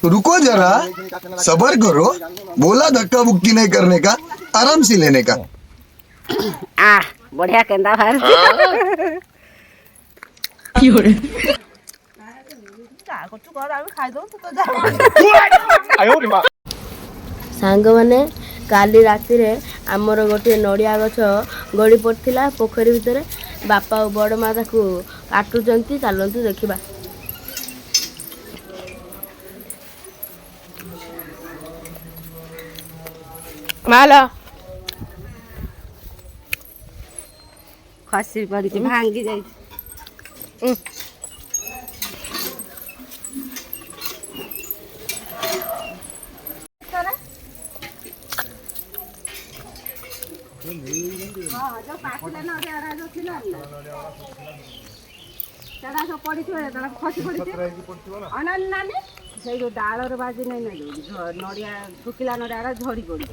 रुको जरा, सबर करो। बोला धक्का बुक्की नहीं करने का, आराम से लेने का। बढ़िया केंदा भार सांग माने काली राति रे आमर गोटे नड़िया गछ गड़ी पड़थिला पोखरी भितर बापा और बड़ माँ ताकू काटुचंती चलंतु देखिबा माला खसी पड़ी भांगी जाई से जो डाल बाजी नहीं नड़िया शुखिला नड़िया झड़ी पड़ी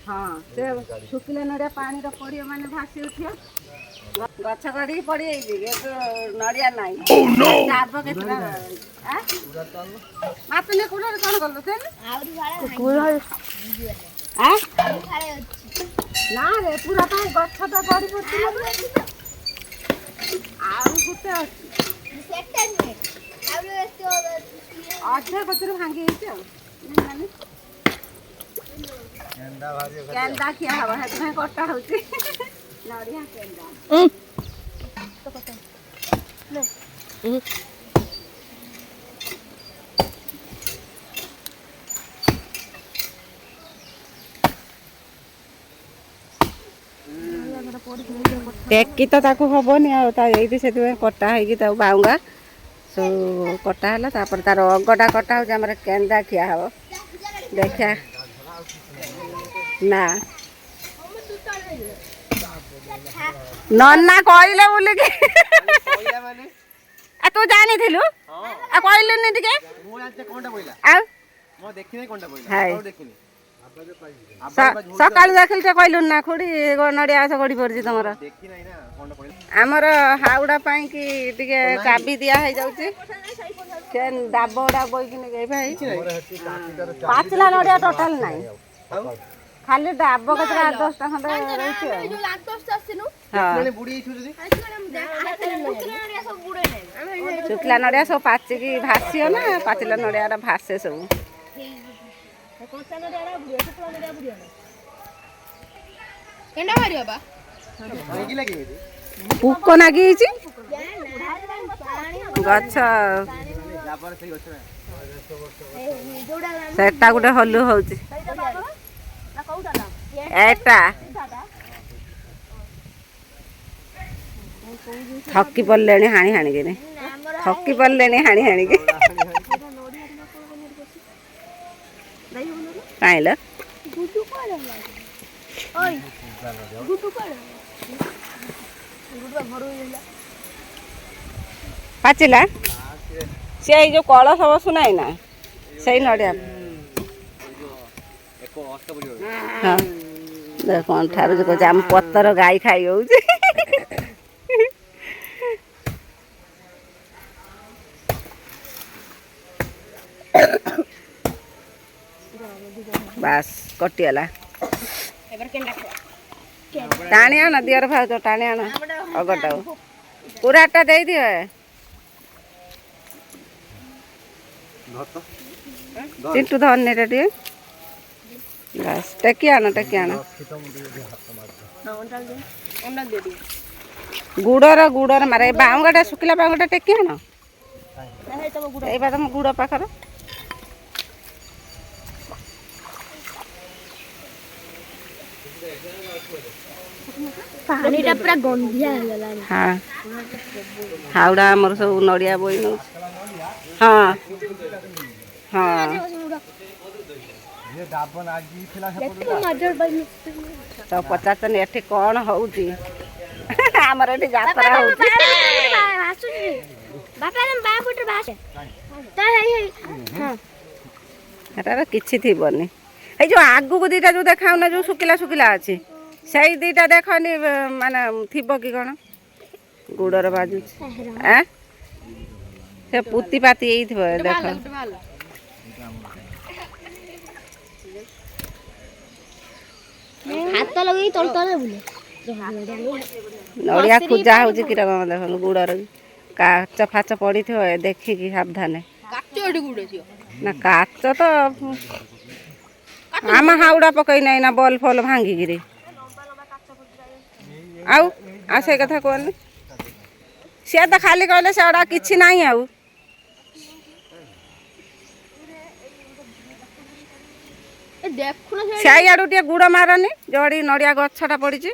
हाँ से शुखिला नड़िया पानी पड़े मैंने भासी उठ गछ गड़ी पड़ी नड़िया नाई मातने कूलर कौन कलु ना रे पूरा गछ तो गड़ी पड़ी गोटे अधे गचर भांगी केंदा खिया हवा है कटा होची नड़िया केंदा टेकी तो ताकू हबनी आ से कटा है बाउंगा सब कटा है तार अगटा कटा हो केंदा खिया हम देखा ना नन्ना कहले बोलिकी तू जानी थिलु कहलुनी टिके सकाल देखिल कहलु ना खुड़ी नड़िया गछ गड़ी पड़ी तुम आमर हाउड़ा कि टिके चाबी दिया है जाउची से दाबड़ा बोईकिन भाई पाचला नड़िया टोटाल नहीं खाली डाब केतरा 10टा खंडे शुखला नड़िया सब पाचिकी भासी ना पाचिला नड़िया भासे सब पुक नागी गछ सेटा गोटे हलु हूँ एटा थकी पड़े हाणी हाणी के थकी पड़े हाणी हाणी के कहीं पाचिला से जो कलश बसु ना ना से नड़िया हाँ देख ठार जो कह आम पतर गाई खाई हो बास कटिगला टाणी आना दियर भाज टाणी आना अगटा पूराटा दे दिए चिंटू धरने टे बस टेकी आना गुड़र मारे बांगटा शुखिला बांगटा टेकी आना तुम गुड़ पाखर पानीटा पूरा गंधिया हो गला हां हाउडा हमर सब नड़िया बोई न हां हां ये दाबन आजी थिला सब मजर बई तो पचास ने एठी कोन होउची हमर एठी जात्रा होउची बापा हम बापुटर भाषे त हे हां एटा किछि थिबनी ए जो आगु को दीटा जो देखाउ ना जो सुकिला सुकिला अछि सही दीटा देखनी माने थिबो कि कोन ଗୁଡ଼ର ବାଜୁଛି ଆଁ ସେ ପୁତି ପାତି ହେଇଥିବ ଦେଖ ହାତ ଲଗେଇ ତଳ ତଳେ ବୁଲେ ନଡ଼ିଆ ଖୁଜା ହଉଛି କି ରକମ ଦେଖନ୍ତୁ ଗୁଡ଼ର କାଚ ଫାଚ ପଡ଼ିଥିବ ଦେଖିକି ସାବଧାନେ ନା କାଚ ତ ଆମ ହାଉଡ଼ା ପକେଇ ନାହିଁ ନା ବଲ୍ ଫଲ୍ ଭାଙ୍ଗିକିରି ଆଉ ଆଉ ସେ କଥା କୁହନି ସିଏ ତ ଖାଲି କହିଲେ ସେଗୁଡ଼ା କିଛି ନାହିଁ ଆଉ ସେଇଆଡ଼ୁ ଟିକେ ଗୁଡ଼ ମାରନି ଯୋଉଠି ନଡ଼ିଆ ଗଛଟା ପଡ଼ିଛି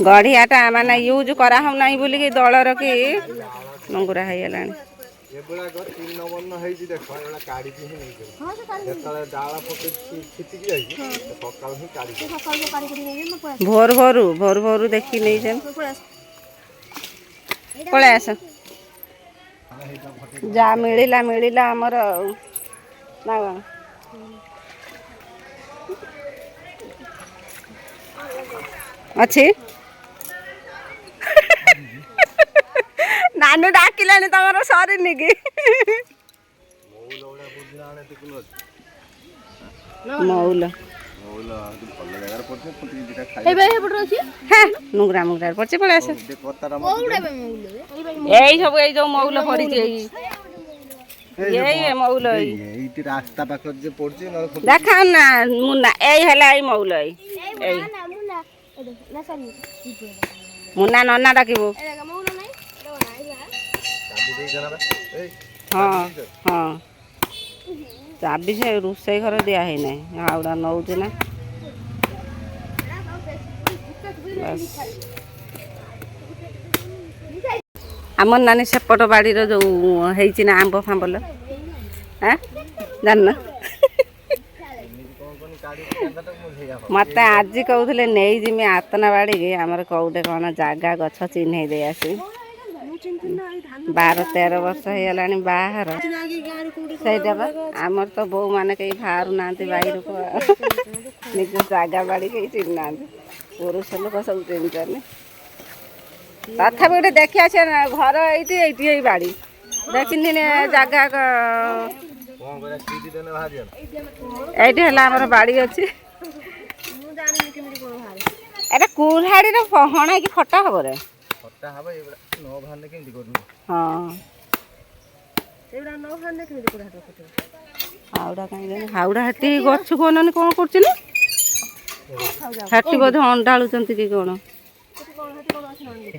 ଗଢ଼ିଆଟା ମାନେ ୟୁଜ୍ କରାହେଉନାହିଁ ବୋଲିକି ଦଳର କି ନଙ୍ଗୁରା ହେଇଗଲାଣି ଭୋରୁ ଭୋରୁ ଦେଖି ନେଇଛନ୍ତି ପଳେଇ ଆସ ଯାହା ମିଳିଲା ଆମର ନା କ'ଣ ଅଛି ନାନୁ ଡାକିଲାଣି ତମର ସରିନି କି ମଉଲ ନୁଙ୍ଗରା ମୁଙ୍ଗରା ପଡିଛି ପଳେଇ ଆସ ଏଇ ସବୁ ଏଇ ଯୋଉ ମଉଲ ପଡିଛି ଏଇ ମଉଲ ରାସ୍ତା ପାଖରେ ଯେ ପଡୁଛି ଦେଖା ନା ମୁନା ଏଇ ହେଲା ଏଇ ମଉଲ ଏଇ ମୁନା ନନା ଡାକିବୁ ହଁ ହଁ ଚାବି ସେ ରୋଷେଇ ଘର ଦିଆ ହେଇନାହିଁ ଆଉଡ଼ା ନଉଛି ନା ଆମର ନାନୀ ସେପଟ ବାଡ଼ିର ଯୋଉ ହେଇଛି ନା ଆମ୍ବ ଫାମ୍ବଲ ଜାଣିନ ମତେ ଆଜି କହୁଥିଲେ ନେଇଯିମି ଆତନା ବାଡ଼ିକି ଆମର କୋଉଟେ କ'ଣ ଜାଗା ଗଛ ଚିହ୍ନେଇ ଦେଇ ଆସିବି 12-13 ବର୍ଷ ହେଇଗଲାଣି ବାହାଘର ସେଇଟା ବା ଆମର ତ ବୋଉ ମାନେ କେହି ବାହାରୁ ନାହାନ୍ତି ବାଇରକୁ ନିଜ ଜାଗା ବାଡ଼ି କେହି ଚିହ୍ନି ନାହାନ୍ତି ପୁରୁଷ ଲୋକ ସବୁ ଚିହ୍ନିଛନ୍ତି ତଥାପି ଗୋଟେ ଦେଖି ଆସିବା ଘର ଏଇଠି ଏଇ ବାଡ଼ି ଦେଖିନି ଜାଗା ଏଇଠି ହେଲା ଆମର ବାଡ଼ି ଅଛି ଏଟା କୁଲ୍ହାଡ଼ିର ପହଣା କି ଫଟା ହବ ରେ ହାଉଡ଼ା ହାଟି ଗଛକୁ ଅନାନି କ'ଣ କରୁଛି ନା ହାଟି ବୋଧେ ଅଣ୍ଡାଳୁଛନ୍ତି କି କ'ଣ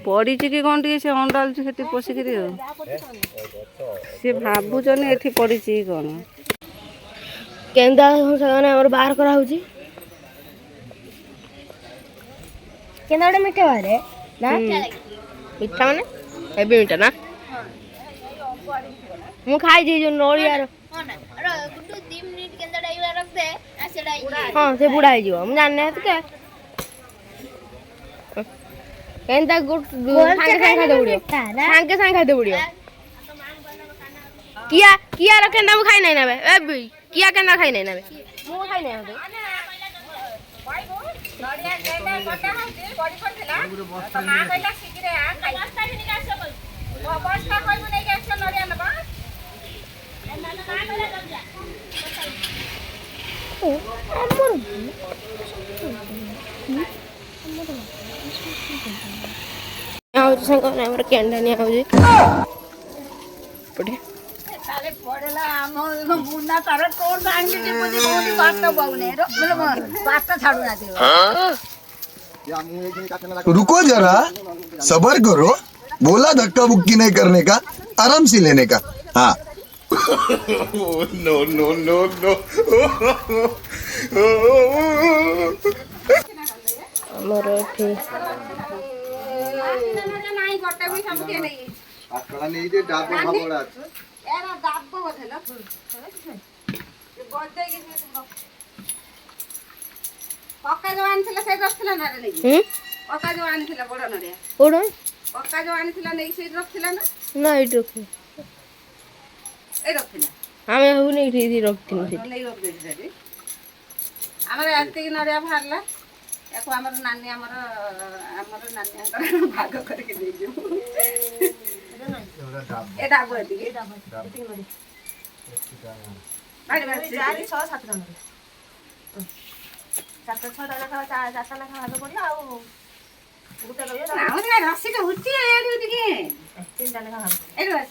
ପଡ଼ିଛି କି କ'ଣ ଟିକେ ସେ ଅଣ୍ଡାଳୁଛି ସେଠି ପଶିକିରି ଆଉ ସେ ଭାବୁଛନ୍ତି ଏଠି ପଡ଼ିଛି କି କ'ଣ କେନ୍ଦା ଆମର ବାହାର କରାହଉଛି କେନ୍ଦା ଗୋଟେ ମିଠା ବାହାରେ ନା ମିଠା ମାନେ ଏବେ ମିଠା ନା ମୁଁ ଖାଇଛି ଯୋଉ ନଡ଼ିଆର ହଁ ସେ ବୁଢ଼ା ହେଇଯିବ ମୁଁ ଜାଣିନି କେନ୍ତା ସାଙ୍ଗେ ଖାଇତେ ପଡ଼ିବ କିଆର କେନ୍ଦା ମୁଁ ଖାଇ ନାହିଁ ନେବେ କିଆ କେନ୍ଦା ଖାଇ ନାହିଁ ନେବେ ମୁଁ ଖାଇ ନାହିଁ କେଣ୍ଡା ନିଆ ହଉଛି रुको जरा सबर करो बोला धक्का बुक्की नहीं करने का आराम से लेने का हाँ नो नो नो नो ଆମର ଏଠି ଅକା ଯୋଉ ଆଣିଥିଲା ବଡ଼ ନଡ଼ିଆ କୋଉଟା ଅକା ଯୋଉ ଆଣିଥିଲା ନେଇକି ସେଇଠି ରଖିଥିଲା ନା ନା ଏଇଠି ରଖି ଏଇ ରଖିଥିଲା ଆମେ ହଉନି ଏଇଠି ରଖିଥିଲୁ ସେଠି ନେଇ ରଖିଦେଇଥିଲା ସେଠି ଆମର ଏତିକି ନଡ଼ିଆ ବାହାରିଲା ୟାକୁ ଆମର ନାନୀ ଆମର ନାନୀଙ୍କର ଭାଗ କରିକି ଦେଇଯିବୁ ଏ ଡାବ ଏତିକି ଭାରି ଭାରି 6-7 ଟଙ୍କା 4-6 ଲେଖା 4ଟା ଲେଖା ଭାଗ ପଡ଼ିବ ଆଉ ଗୋଟେ ରହିବ ରସିଟା ଉଠି ଏଇଠି ଟିକେ 3ଟା ଲେଖା ଭାଗ ଏଇଠି ବସ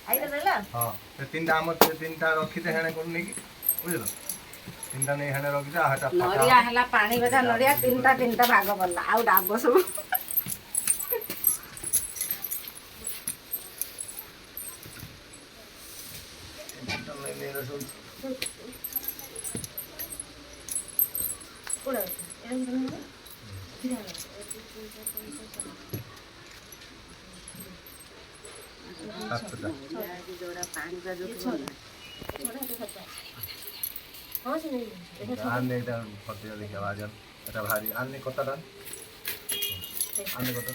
ଆଇଲେ ଦେଲା ହଁ ସେ ତିନିଟା ଆମର ସେ ତିନିଟା ରଖିତେ ହେଣେ କରୁ ନେଇକି ବୁଝିଲ ତିନିଟା ନେଇ ହେଣେ ରଖିଛେ ହେଟା ନଡ଼ିଆ ହେଲା ପାଣି ଭଜା ନଡ଼ିଆ ତିନିଟା ଭାଗ ପଡ଼ିଲା ଆଉ ଡାବ ସବୁ आने এটা ফটিয়া দেখি আওয়াজ এটা ভারী আনে কতটা আনে কত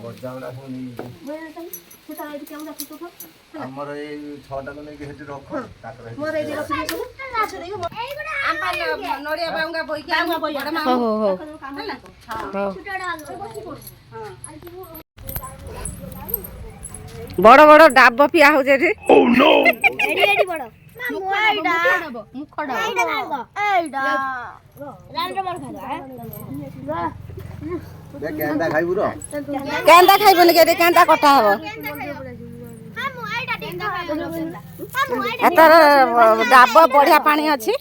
বজাউড়া শুনি ଆମର ଏଇ 6ଟା କୁ ନେଇକି ହେଠି ରଖ ତାଙ୍କର ନଡ଼ିଆ ବାଉଙ୍ଗା ବୋଇକି ବଡ଼ ବଡ଼ ଡାବ ପିଆ ହଉଛି ଏଠି କେନ୍ତା ଖାଇବୁ ର କେନ୍ତା ଖାଇବନି କେତେ କେନ୍ତା କଟା ହବ ଏଥର ଡାବ ବଢିଆ ପାଣି ଅଛି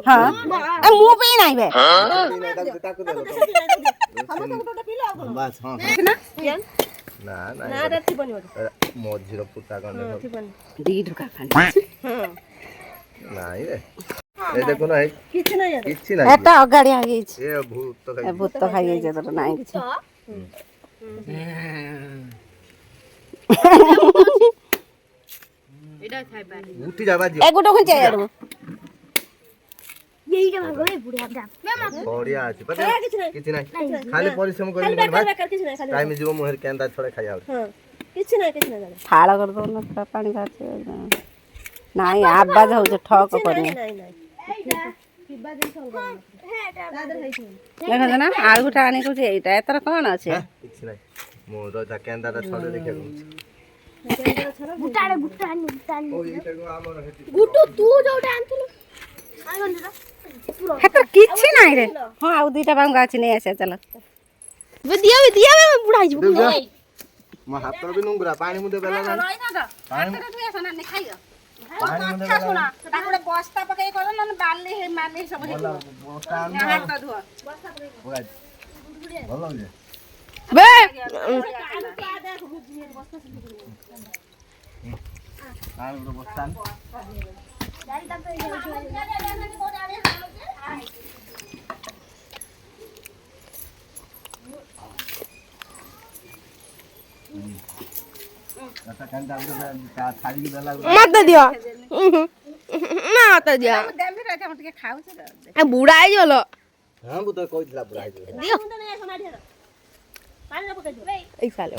ହଁ ମୁଁ ପିଇ ନାହିଁ ବେ ନା ନା ମଝିର ଫୁଟା କଣ୍ଡେ ଦି ଢୋକା ପାଣି ନାଇଁ ରେ ଏ ଦେଖୁନ କିଛି ନାହିଁ ଏଟା ଅଗାଡିଆ ହେଇଯାଇଛି ଏ ଭୂତ ଖାଇଯାଇଛି ତୋର ନାହିଁ କିଛି ଉଠି ଯା ବାଜି ଏ ଗୁଟ ଖୁଞ୍ଚେ ଆଡୁ ବଢିଆ ଅଛି କିଛି ନାହିଁ ଖାଲି ପରିଶ୍ରମ କରିବି ଟାଇମ ଯିବ ମୁଁ ହେରି କେନ୍ତା ଛଡା ଖାଇବା ଫାଳ କରିଦଉନ ପାଣି ବାହାରୁଛି ନାଇଁ ଆବାଜ ହଉଛି ଠକ କରିନି ଦେଖନ୍ତୁ ନା ଆଳୁ ଗୁଟା ଆଣି କହୁଛି ଏଇଟା ଏଥର କଣ ଅଛି କିଛି ନାହିଁ ମୋର କେନ୍ଦାଟା ଛଡା ଦେଖିବାକୁ କିଛି ନାହିଁ ରେ ହଁ ଆଉ ଦିଟା ବାଙ୍ଗା ଅଛି ନେଇ ଆସିବା ଚାଲ ମୋ ହାତରେ ବି ନୁଙ୍ଗୁରା ପାଣି ମୁଦେ ବେଲା ବସ୍ତା ପକେଇ କର ନହେଲେ ବାଲି ମାଲି ସବୁ ମତେ ଦିଅ ମତେ ଦିଅ ଟିକେ ଖାଉଛି ବୁଢା ହେଇଗଲ ହଁ ମୁଁ ତ କହିଥିଲା ବୁଢା ହେଇଯିବ ଏଇ ସାଲେ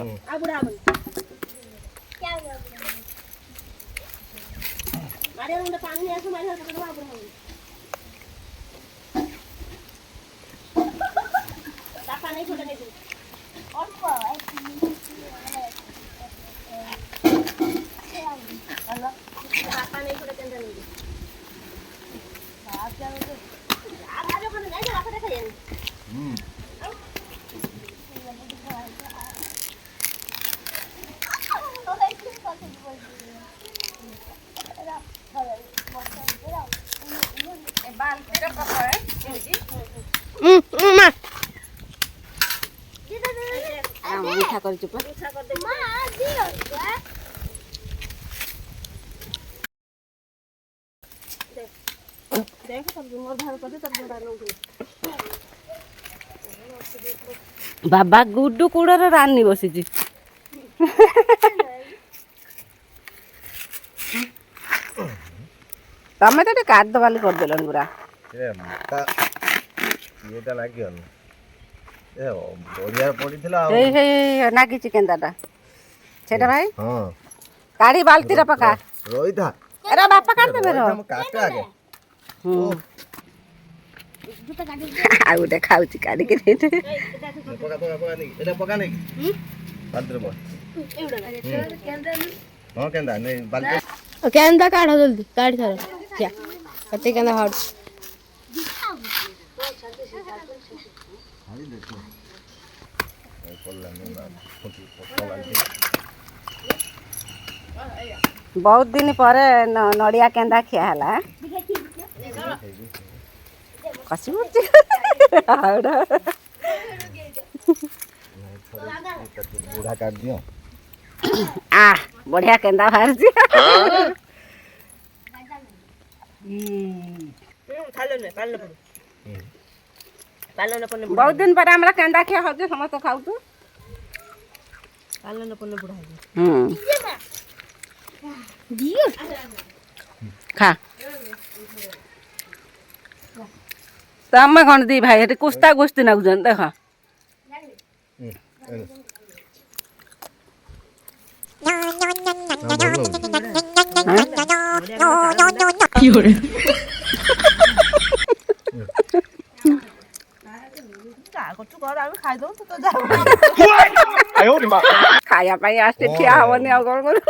ମିଠା କରିଛୁ ବାବା ଗୁଡୁ କୁଡରେ ରାନୀ ବସିଛି ତମେ ତ ଟିକେ କାଦ ବାଲି କରିଦେଲନି ପୁରା ଏଟା ଲାଗିବନି ଏ ବଢିଆ ପଡିଥିଲା ଆଉ ହେଇ ହେଇ ନାଗିଛି କେନ୍ଦାଟା ସେଟା ଭାଇ ହଁ କାଢି ବାଲ୍ଟିରେ ପକା ରହିଥା ଏରା ବାପା କାଢିଦେବେ ର ମୁଁ କାଟେ ଆଗେ ଆଉ ଗୋଟେ ଖାଉଛି କାଢିକି ଦେଇଦେ ପକା ପକା ପକା ନେଇ ଏଟା ପକା ନେଇ ବାଲ୍ଟିରେ ପକା ହଁ କେନ୍ତା ନେଇ ବାଲ୍ଟି କେନ୍ତା କାଢ ଜଲ୍ଦି କାଢି ଥର ଯା କେତେ କେନ୍ତା ହାଡ ବହୁତ ଦିନ ପରେ ନଡ଼ିଆ କେନ୍ଦା ଖିଆ ହେଲା କଷି ପଡୁଛି ବୁଢା କାଟ ଦିଅ ଆ ବଢିଆ କେନ୍ଦା ବାହାରୁଛି ବହୁତ ଦିନ ପରେ ଆମର କେନ୍ଦା ଖିଆ ହଉଛି ସମସ୍ତେ ଖାଉଛୁ ଖା ତମେ କ'ଣ ଦି ଭାଇ ଏଠି କୁସ୍ତା କୁସ୍ତି ନାଗୁଛନ୍ତି ଦେଖ ଖାଇବା ପାଇଁ ଆସିଛି ଠିଆ ହବନି ଆଉ କ'ଣ କରିବୁ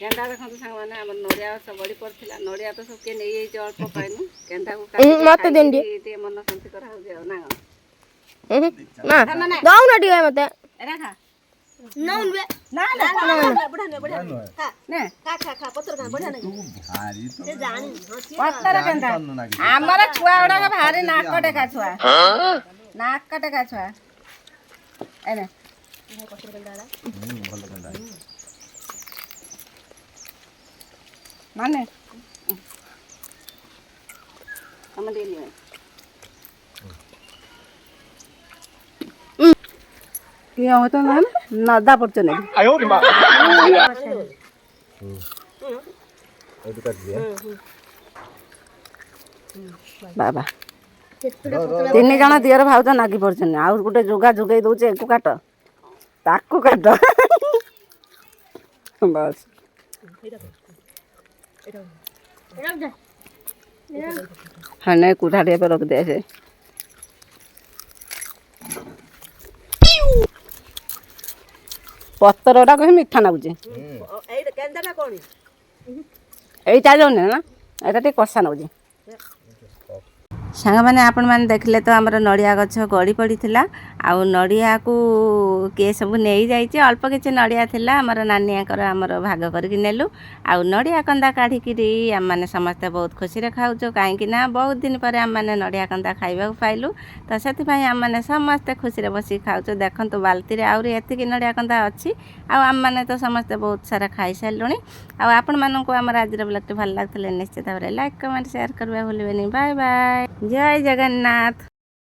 କେନ୍ଦା ଦେଖନ୍ତୁ ସାଙ୍ଗମାନେ ଆମର ନଡ଼ିଆ ଗଛ ଗଡ଼ି ପଡ଼ିଥିଲା ନଡ଼ିଆ ତ ସବୁ କିଏ ନେଇଯାଇଛି ଅଳ୍ପ ପାଇନୁ କେନ୍ଦାକୁ ମତେ ଦିଅନ୍ତି ଟିକେ ମନ ଶାନ୍ତି କରାହଉଛି ଆଉ ନା ଦଉନ ଟିକେ ମତେ ଏରା ଖା ଆମର ଛୁଆ ଗୁଡାକ ଭାରି ନାକ ଟେକା ଛୁଆ ନାକ ଟେକା ଛୁଆ ଏନେ ମାନେ ତମେ ଟିକେ ନିଅ କିଏ ହତ ନଦା ପଡୁଛ ନାଇଁ ବାବା 3 ଜଣ ଦିଅର ଭାଉଜ ନାଗି ପଡୁଛନ୍ତି ଆଉ ଗୋଟେ ଯୋଗା ଯୋଗେଇ ଦଉଛି ଏକୁ କାଟ ତାକୁ କାଟ ବସ୍ हाँ नहीं कुठा पे रख दे से पत्तर टा कहीं मीठा नागुचे एटा जो ना एटा टे कषा नागुचे सांग मैंने आपण मैंने देखले तो आमर नड़िया गछ गड़ी पड़ी आउ नड़िया को किए सब नहीं जाइए अल्प किसी नड़िया थिला आमर नानियाकर आमर भाग करके नेलु आउ नड़िया कंदा काढ़िकी आम मैंने समस्ते बहुत खुशी खाऊँ कहीं बहुत दिन पर आम मैंने नड़िया कंदा खाइबा पाइलु तो से आम मैंने समस्ते खुशी बसी खाऊँ देखो बाल्टी आहरी एति नड़िया कंदा अच्छी आम मैंने तो समस्ते बहुत सारा खाई सारूँ आपण मानक आम आज ब्लॉग भल लगते निश्चित भाव में लाइक कमेंट शेयर करवा भूलें बाय बाय जय जगन्नाथ।